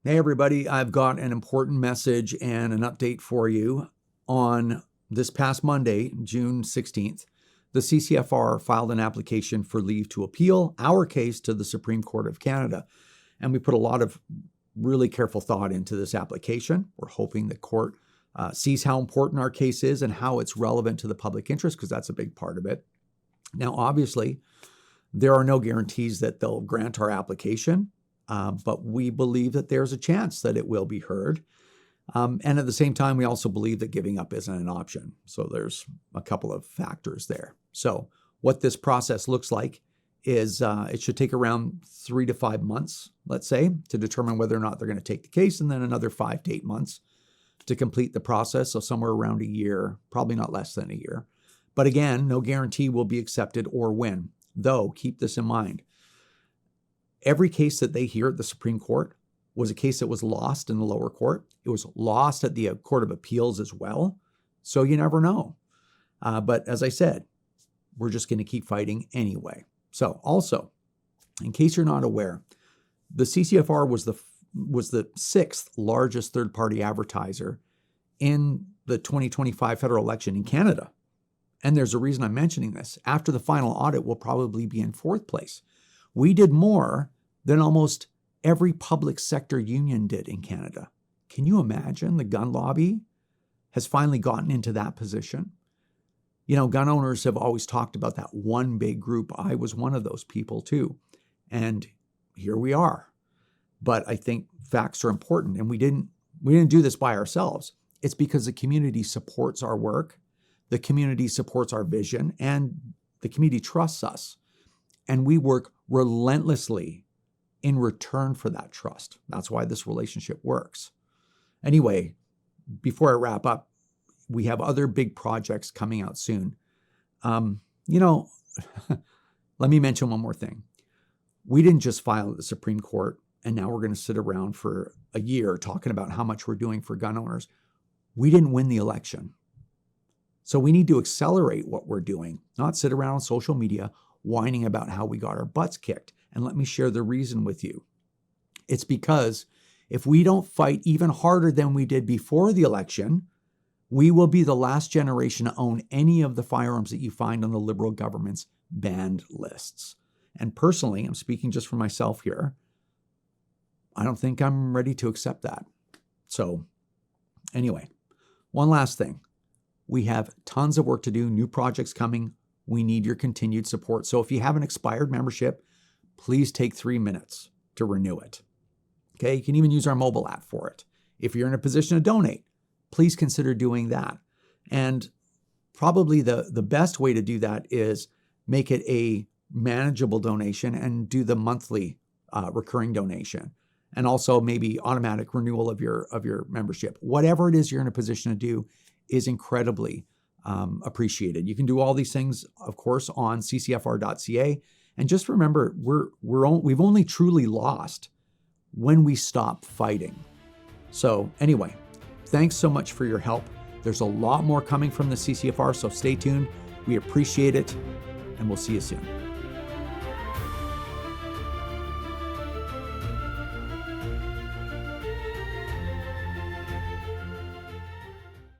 Hey everybody, I've got an important message and an update for you. On this past Monday, June 16th, the CCFR filed an application for leave to appeal our case to the Supreme Court of Canada. And we put a lot of really careful thought into this application. We're hoping the court sees how important our case is and how it's relevant to the public interest, because that's a big part of it. Now, obviously, there are no guarantees that they'll grant our application. But we believe that there's a chance that it will be heard. And at the same time, we also believe that giving up isn't an option. So there's a couple of factors there. So what this process looks like is it should take around 3 to 5 months, let's say, to determine whether or not they're going to take the case, and then another 5 to 8 months to complete the process. So somewhere around a year, probably not less than a year. But again, no guarantee will be accepted or win. Though, keep this in mind. Every case that they hear at the Supreme Court was a case that was lost in the lower court. It was lost at the Court of Appeals as well. So you never know. But as I said, we're just going to keep fighting anyway. So also, in case you're not aware, the CCFR was the 6th largest third-party advertiser in the 2025 federal election in Canada. And there's a reason I'm mentioning this. After the final audit, we'll probably be in 4th place. We did more than almost every public sector union did in Canada. Can you imagine? The gun lobby has finally gotten into that position. You know, gun owners have always talked about that one big group. I was one of those people too. And here we are. But I think facts are important. And we didn't do this by ourselves. It's because the community supports our work. The community supports our vision, and the community trusts us. And we work relentlessly in return for that trust. That's why this relationship works. Anyway, before I wrap up, we have other big projects coming out soon. Let me mention one more thing. We didn't just file at the Supreme Court, and now we're going to sit around for a year talking about how much we're doing for gun owners. We didn't win the election. So we need to accelerate what we're doing, not sit around on social media whining about how we got our butts kicked. And let me share the reason with you. It's because if we don't fight even harder than we did before the election, we will be the last generation to own any of the firearms that you find on the Liberal government's banned lists. And personally, I'm speaking just for myself here, I don't think I'm ready to accept that. So anyway, one last thing. We have tons of work to do, new projects coming. We need your continued support. So if you have an expired membership, please take 3 minutes to renew it. Okay, you can even use our mobile app for it. If you're in a position to donate, please consider doing that. And probably the best way to do that is make it a manageable donation and do the monthly recurring donation. And also maybe automatic renewal of your membership. Whatever it is you're in a position to do is incredibly appreciated. You can do all these things, of course, on ccfr.ca. And just remember, we've only truly lost when we stop fighting. So anyway, thanks so much for your help. There's a lot more coming from the CCFR, so stay tuned. We appreciate it, and we'll see you soon.